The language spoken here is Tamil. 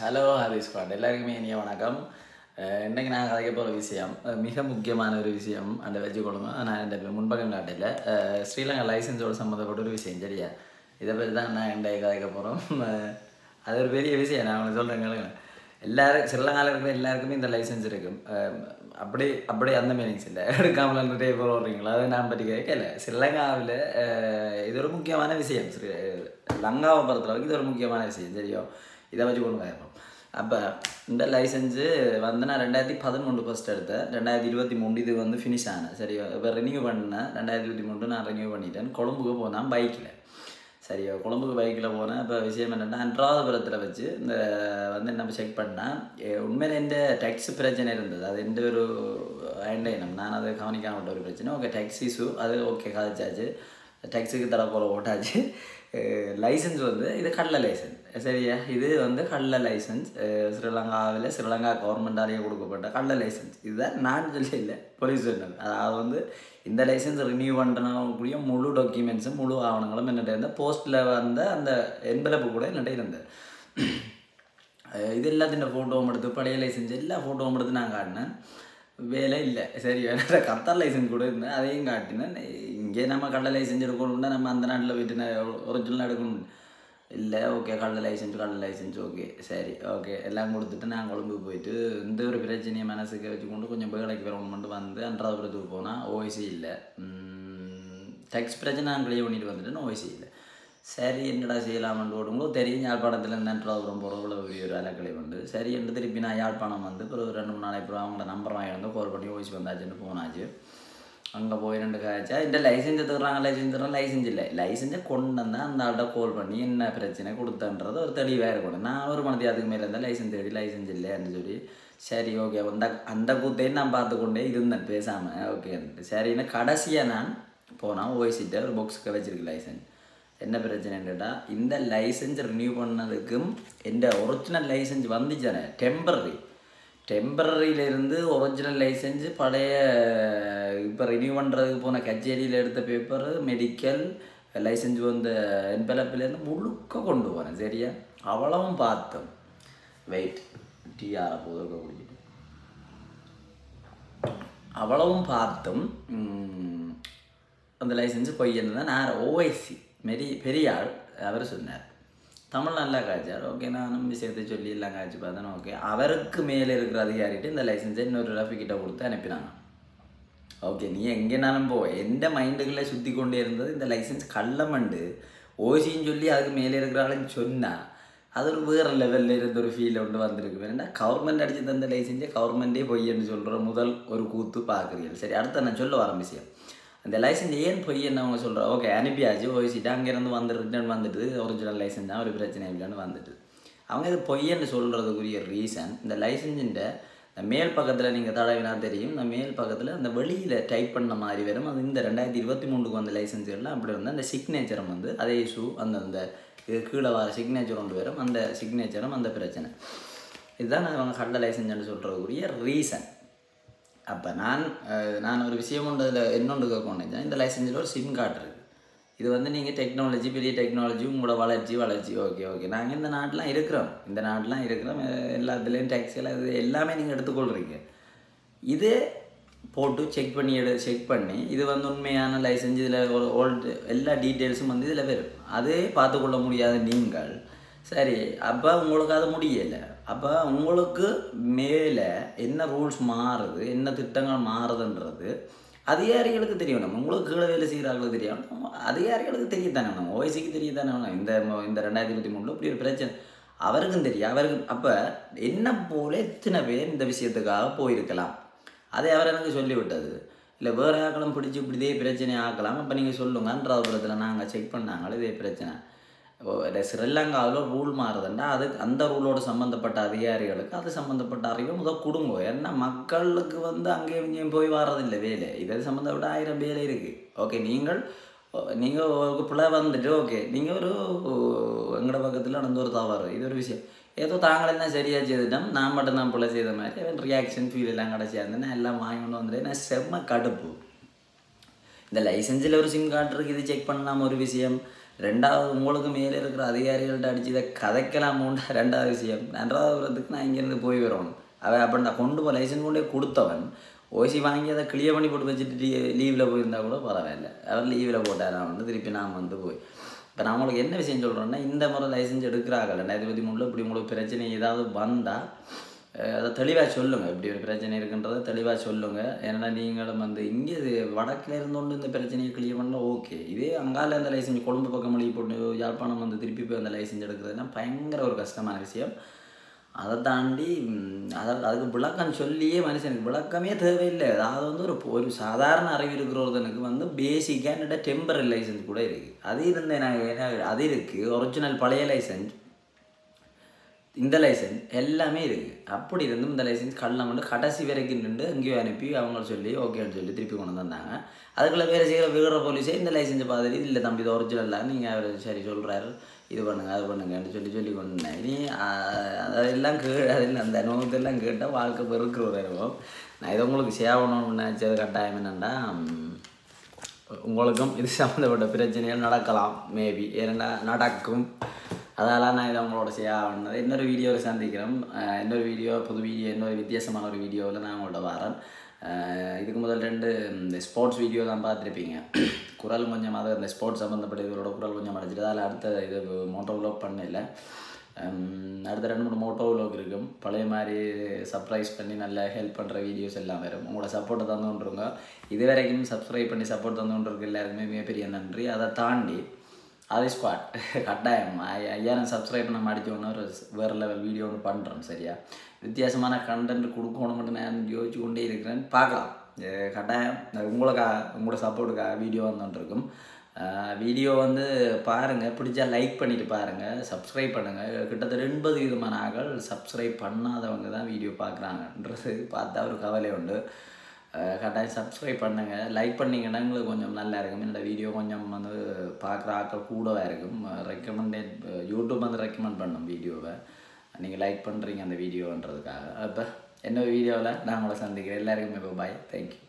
ஹலோ ஹாரி ஸ்குவாட் எல்லாருக்குமே இனிய வணக்கம். இன்றைக்கு நான் கதைக்க போகிற விஷயம் மிக முக்கியமான ஒரு விஷயம் அந்த வச்சுக்கொள்ளுங்க. நான் இந்த முன்பக்கம் காட்டில் ஸ்ரீலங்கா லைசன்ஸோடு சம்மந்தப்பட்ட ஒரு விஷயம் சரியா. இதை பற்றி தான் நான் இன்றைக்கு கதைக்க போகிறோம். அது ஒரு பெரிய விஷயம். நான் உங்களுக்கு சொல்கிறேன். எல்லாரும் ஸ்ரீலங்காவில் இருக்கிற எல்லாருக்குமே இந்த லைசன்ஸ் இருக்கும். அப்படி அந்த மீனிங்ஸ் இல்லை. எடுக்காமல் நிறைய பேர் வர்றீங்களா அதை நான் பற்றி கேட்கல. ஸ்ரீலங்காவில் இது ஒரு முக்கியமான விஷயம். லங்காவை பொறுத்தளவுக்கு இது ஒரு முக்கியமான விஷயம் சரியோ. இதை வச்சு கொண்டு போயிருக்கோம். அப்போ இந்த லைசன்ஸு வந்து நான் 2013 ஃபஸ்ட் எடுத்தேன். 2023 இது வந்து ஃபினிஷ் ஆனேன் சரியோ. இப்போ ரினியூ பண்ணேன். 2023 நான் ரினியூ பண்ணிட்டேன். கொழும்புக்கு போனேன் பைக்கில் சரியோ. கொழும்புக்கு பைக்கில் போனேன். இப்போ விஷயம் என்னென்னா அன்றாதபுரத்தில் வச்சு இந்த வந்து நம்ம செக் பண்ணேன். உண்மையில் எந்த டேக்ஸ் பிரச்சனை இருந்தது. அது எந்த ஒரு ஐண்டேனம் நான் அதை கவனிக்காம விட்ட ஒரு பிரச்சனை. ஓகே டேக்ஸ் இஷ்யூ அது ஓகே கதைச்சாச்சு. டேக்ஸுக்கு தர போல ஓட்டாச்சு. லைசன்ஸ் வந்து இது கள்ள லைசன்ஸ் சரியா. இது வந்து கள்ள லைசன்ஸ் ஸ்ரீலங்காவில் ஸ்ரீலங்கா கவர்மெண்டாலேயே கொடுக்கப்பட்ட கள்ள லைசன்ஸ். இதுதான் நான் சொல்ல இல்லை போலீஸ் சொன்னது. அதாவது வந்து இந்த லைசன்ஸ் ரினியூ பண்ணக்கூடிய முழு டாக்குமெண்ட்ஸும் முழு ஆவணங்களும் என்னட்ட இருந்த போஸ்ட்டில் வந்த அந்த என்வலப்பு கூட என்னட்ட இருந்தது. இது எல்லாத்தின் ஃபோட்டோவும் எடுத்து பழைய லைசன்ஸ் எல்லா ஃபோட்டோவும் எடுத்து நான் காட்டினேன். வேலை இல்லை சரி. என்னோட கத்தார் லைசன்ஸ் கூட இருந்தேன் அதையும் காட்டினேன். இங்கே நம்ம கள்ள லைசன்ஸ் எடுக்கணும்னா நம்ம அந்த நாட்டில் போயிட்டு ஒரிஜினலாக எடுக்கணும் இல்லை. ஓகே கள்ள லைசன்ஸ் ஓகே சரி ஓகே எல்லாம் கொடுத்துட்டு நான் கொழும்புக்கு போயிட்டு இந்த ஒரு பிரச்சனையை மனசுக்கு வச்சுக்கொண்டு கொஞ்சம் வேலைக்கு வரணுமெண்டு வந்து அன்றாதபுரத்துக்கு போனால் ஓய்சி இல்லை. டேக்ஸ் பிரச்சனை நான் கிளியர் பண்ணிட்டு வந்துட்டேன்னு ஓய்சி இல்லை. சரி என்னடா செய்யலாமென்று ஓடுங்களோ தெரியும். யாழ்ப்பாணத்தில் இருந்து அன்றாதபுரம் போகிற ஒரு அலக்கலை உண்டு. சரி என்று திருப்பி நான் யாழ்ப்பாணம் வந்து ஒரு 2-3 நாளைக்கு அப்புறம் அவங்களோட நம்பர் வாங்கிட்டு கால் பண்ணி ஓய்சி வந்தாச்சுன்னு போனாச்சு. அங்கே போய் 2 காய்ச்சா இந்த லைசன்ஸ் எடுத்துக்கிறாங்க. லைசன்ஸ் இல்லை. லைசன்ஸை கொண்டு வந்தால் அந்த ஆள்கிட்ட கால் பண்ணி என்ன பிரச்சனை கொடுத்தன்றது ஒரு தெளிவாக இருக்கணும். நான் ஒரு மணித்தியாத்துக்கு மேலே இருந்தால் லைசன்ஸ் தேடி லைசன்ஸ் இல்லைன்னு சொல்லி சரி ஓகே அந்த கூத்தையும் நான் பார்த்து கொண்டே இருந்தேன் பேசாமல் ஓகே. சரின்னு கடைசியாக நான் போனால் ஓய்சிட்ட ஒரு பாக்ஸுக்கு வச்சுருக்கு லைசன்ஸ். என்ன பிரச்சனைன்னுட்டா இந்த லைசன்ஸ் ரினியூ பண்ணதுக்கும் எந்த ஒரிஜினல் லைசன்ஸ் வந்துச்சானே டெம்பரரியிலேருந்து ஒரிஜினல் லைசன்ஸ் பழைய இப்போ ரினியூ பண்ணுறதுக்கு போன கச்சேரியில் எடுத்த பேப்பரு மெடிக்கல் லைசன்ஸ் வந்து என்பலப்பிலேருந்து முழுக்க கொண்டு போனேன் சரியா. அவ்வளவும் பார்த்தோம். வெயிட் டிஆரை போதும் குடிச்சிட்டு அவ்வளவும் பார்த்தும் அந்த லைசன்ஸு பொய்யன்னு தான் நான் ஓவைசி பெரிய ஆள் அவர் சொன்னார். தமிழ் நல்லா காய்ச்சார். ஓகே நானும் விஷயத்தை சொல்லி எல்லாம் காய்ச்சி பார்த்தேன். ஓகே அவருக்கு மேலே இருக்கிற அதிகாரிகிட்ட இந்த லைசன்ஸை இன்னொரு ரஃபிக்கிட்ட கொடுத்து அனுப்பினாங்க. ஓகே நீ எங்கேனாலும் போ. எந்த மைண்டுக்குள்ளே சுற்றி கொண்டே இருந்தது இந்த லைசன்ஸ் கள்ளமண்டு ஓசின்னு சொல்லி அதுக்கு மேலே இருக்கிறாளுன்னு சொன்னால் அது ஒரு வேறு லெவலில் இருந்த ஒரு ஃபீல் ஒன்று வந்திருக்கு. வேணா கவர்மெண்ட் அடித்து தந்த லைசன்ஸே கவர்மெண்ட்டே பொய்யன்னு சொல்கிற முதல் ஒரு கூத்து பார்க்குறீங்க சரி. அடுத்த நான் சொல்ல வர விஷயம் அந்த லைசன்ஸ் ஏன் பொய்யன்னு அவங்க சொல்கிறோம். ஓகே அனுப்பியாச்சு ஓய்சிட்டு அங்கேருந்து வந்து ரிட்டர்ன் வந்துட்டு ஒரிஜினல் லைசன்ஸ் தான் ஒரு பிரச்சனை இல்லைன்னு வந்துட்டு அவங்க இது பொய்யன்னு சொல்கிறதுக்குரிய ரீசன் இந்த லைசன்ஸுன்ற மேல் பக்கத்தில் நீங்கள் தடவினா தெரியும். இந்த மேல் பக்கத்தில் அந்த வெளியில் டைப் பண்ண மாதிரி வரும். அது இந்த 2023 வந்த லைசன்ஸுகள்லாம் அப்படி வந்து அந்த சிக்னேச்சரும் வந்து அதே இஷ்யூ அந்த இது கீழே வர சிக்னேச்சர் ஒன்று வரும். அந்த சிக்னேச்சரும் அந்த பிரச்சனை இதுதான் அவங்க கள்ள லைசன்ஸ்ன்னு சொல்கிறதுக்குரிய ரீசன். அப்போ நான் ஒரு விஷயம் ஒன்று அதில் இன்னொன்று கேட்கணும். இந்த லைசன்ஸில் ஒரு சிம் கார்டு இருக்குது. இது வந்து நீங்கள் டெக்னாலஜி பெரிய டெக்னாலஜி உங்களோட வளர்ச்சி ஓகே நாங்கள் இந்த நாட்டெலாம் இருக்கிறோம் எல்லாத்துலேயும் டேக்ஸ் எல்லாம் இது எல்லாமே நீங்கள் எடுத்துக்கொள்கிறீங்க. இதே போட்டு செக் பண்ணி இது வந்து உண்மையான லைசன்ஸ் இதில் ஒரு ஓல்டு எல்லா டீட்டெயில்ஸும் வந்து இதில் வரும். அதே பார்த்துக்கொள்ள முடியாத நீங்கள் சரி அப்போ உங்களுக்கு அது முடியலை. அப்போ உங்களுக்கு மேலே என்ன ரூல்ஸ் மாறுது என்ன திட்டங்கள் மாறுதுன்றது அதிகாரிகளுக்கு தெரியும். நம்ம உங்களுக்கு கீழே வேலை செய்கிறார்களுக்கு தெரியும். அதிகாரிகளுக்கு தெரியத்தானே வேணும். ஓய்சிக்கு தெரியத்தானே வேணும். இந்த 2023 இப்படி ஒரு பிரச்சனை அவருக்கும் தெரியும். அப்போ என்ன போல எத்தனை பேர் இந்த விஷயத்துக்காக போயிருக்கலாம். அதை அவர் எனக்கு சொல்லிவிட்டது இல்லை. வேறு ஆக்களும் பிடிச்சி இப்படிதே பிரச்சனை ஆக்கலாம். அப்போ நீங்கள் சொல்லுங்கள் அன்றாதபுரத்தில் நாங்கள் செக் பண்ணாங்களே இதே பிரச்சனை ஸ்ரீலங்காவில் ரூல் மாறுதுண்டா அதுக்கு அந்த ரூலோடு சம்மந்தப்பட்ட அதிகாரிகளுக்கு அது சம்மந்தப்பட்ட அறிவு முதல் கொடுங்க. ஏன்னா மக்களுக்கு வந்து அங்கேயும் இங்கேயும் போய் வர்றதில்லை வேலை. இதை சம்மந்தப்பட்ட 1000 வேலை இருக்குது. ஓகே நீங்கள் ஒரு பிள்ளை வந்துட்டு ஓகே நீங்கள் ஒரு எங்களோட பக்கத்தில் நடந்த ஒரு தவறு இது ஒரு விஷயம் ஏதோ தாங்களெல்லாம் சரியாக செய்துட்டோம் நான் மட்டும் தான் பிள்ளை செய்த மாதிரி ரியாக்ஷன் ஃபீல் எல்லாம் கிடச்சியா இருந்தேன்னா எல்லாம் வாங்கி கொண்டு வந்துட்டு நான் செம்ம கடுப்பு. இந்த லைசன்ஸில் ஒரு சிம் கார்டு இருக்குது இது செக் பண்ணலாம் ஒரு விஷயம். ரெண்டாவது உங்களுக்கு மேலே இருக்கிற அதிகாரிகள்கிட்ட அடித்து இதை கதைக்கலாமோன்ற ரெண்டாவது விஷயம். ரெண்டாவதுக்கு நான் இங்கேருந்து போய் வரணும். அவன் அப்போ நான் கொண்டு போய் லைசன்ஸ் கொண்டே கொடுத்தவன் ஓசி வாங்கி அதை கிளியர் பண்ணி போட்டு வச்சுட்டு லீவில் போயிருந்தால் கூட பரவாயில்லை. அவர் லீவில் போட்டார். நான் வந்து திருப்பி நான் வந்து போய் இப்போ நான் உங்களுக்கு என்ன விஷயம் சொல்கிறேன்னா, இந்த முறை லைசன்ஸ் எடுக்கிறாங்க 2013 இப்படி உங்களுக்கு பிரச்சனை ஏதாவது வந்தால் அதை தெளிவாக சொல்லுங்கள். இப்படி ஒரு பிரச்சனை இருக்குன்றதை தெளிவாக சொல்லுங்கள். ஏன்னா நீங்களும் வந்து இங்கே வடக்கில் இருந்தோண்டு இந்த பிரச்சனையை கிளியர் பண்ணால் ஓகே. இதே அங்கால அந்த லைசன்ஸ் கொழும்பு பக்கம் மொழி போட்டு யாழ்ப்பாணம் வந்து திருப்பி போய் அந்த லைசன்ஸ் எடுக்கிறதுனா பயங்கர ஒரு கஷ்டமான விஷயம். அதை தாண்டி அதுக்கு விளக்கம் சொல்லியே மனுஷனுக்கு விளக்கமே தேவையில்லை. அதாவது வந்து ஒரு சாதாரண அறிவு இருக்கிறவனுக்கு வந்து பேசிக்காக என்னோட டெம்பரரி லைசன்ஸ் கூட இருக்குது. அது இருந்தேன் நான் அது இருக்குது. ஒரிஜினல் பழைய லைசன்ஸ், இந்த லைசன்ஸ் எல்லாமே இருக்குது. அப்படி இருந்தும் இந்த லைசன்ஸ் கள்ளம் வந்து கடைசி வரைக்கும் நின்று அங்கேயோ அனுப்பி அவங்க சொல்லி ஓகேன்னு சொல்லி திருப்பி கொண்டு வந்தாங்க. அதுக்குள்ளே வேறு செய்கிற விகிற போலீஸே இந்த லைசன்ஸை பார்த்துட்டு இல்லை தம்பி இது ஒரிஜினல்லாம் நீங்கள் அவர் சரி சொல்கிறாரு இது பண்ணுங்க அது பண்ணுங்கன்னு சொல்லி கொண்டேன். இனி அதெல்லாம் அதில் அந்த அனுபவத்தெல்லாம் கேட்டால் வாழ்க்கை பெருக்கிற ஒரு அனுபவம். நான் இதை உங்களுக்கு சேவணும்னு நினச்சது கட்டாயம் என்னென்னா, உங்களுக்கும் இது சம்மந்தப்பட்ட பிரச்சனைகள் நடக்கலாம் மேபி, ஏன்னா நடக்கும். அதெல்லாம் நான் இதை உங்களோட செய்யாவது. இன்னொரு வீடியோவில் சந்திக்கிறோம். இன்னொரு வீடியோ புது வீடியோ இன்னொரு வித்தியாசமான ஒரு வீடியோவில் நான் உங்கள்கிட்ட வரேன். இதுக்கு முதல் 2 இந்த ஸ்போர்ட்ஸ் வீடியோ தான் பார்த்துருப்பீங்க. குரல் கொஞ்சம் அதை இந்த ஸ்போர்ட்ஸ் சம்மந்தப்பட்ட இதோட குரல் கொஞ்சம் அடைச்சிட்டு அதில் அடுத்த இது மோட்டோ விலாக் பண்ணல. அடுத்த 2-3 மோட்டோ விலாக் இருக்கும். பழைய மாதிரி சர்ப்ரைஸ் பண்ணி நல்லா ஹெல்ப் பண்ணுற வீடியோஸ் எல்லாம் வரும். உங்களோட சப்போர்ட்டை தந்து கொண்டுருங்க. இது வரைக்கும் சப்ஸ்கிரைப் பண்ணி சப்போர்ட் தந்து கொண்டிருக்கு எல்லாருக்குமே மிகப்பெரிய நன்றி. அதை தாண்டி அது ஸ்குவாட் கட்டாயம் 5000 சப்ஸ்கிரைப் பண்ண அடித்தோன்னா ஒரு வேறு லெவல் வீடியோ ஒன்று பண்ணுறேன். சரியா, வித்தியாசமான கண்டென்ட் கொடுக்கணும்னு நான் யோசிச்சு கொண்டே இருக்கிறேன். பார்க்கலாம். கட்டாயம் உங்களோட சப்போர்ட்டுக்காக வீடியோ வந்துட்டுருக்கும். வீடியோ வந்து பாருங்கள், பிடிச்சா லைக் பண்ணிவிட்டு பாருங்கள், சப்ஸ்கிரைப் பண்ணுங்கள். கிட்டத்தட்ட 80 விதமான ஆட்கள் சப்ஸ்கிரைப் பண்ணாதவங்க தான் வீடியோ பார்க்குறாங்கன்றது பார்த்தா ஒரு கவலை உண்டு. கட்டாயம் சப்ஸ்கிரைப் பண்ணுங்கள். லைக் பண்ணிங்கன்னா எங்களுக்கு கொஞ்சம் நல்லா இருக்கும். என்னோடய வீடியோ கொஞ்சம் வந்து பார்க்குற ஆட்கள் கூடவே இருக்கும். யூடியூப் வந்து ரெக்கமெண்ட் பண்ணும் வீடியோவை. நீங்கள் லைக் பண்ணுறீங்க அந்த வீடியோன்றதுக்காக. அப்போ இன்னொரு வீடியோவில் நான் உங்களை சந்திக்கிறேன். எல்லாருக்குமே இப்போ பாய். தேங்க்யூ.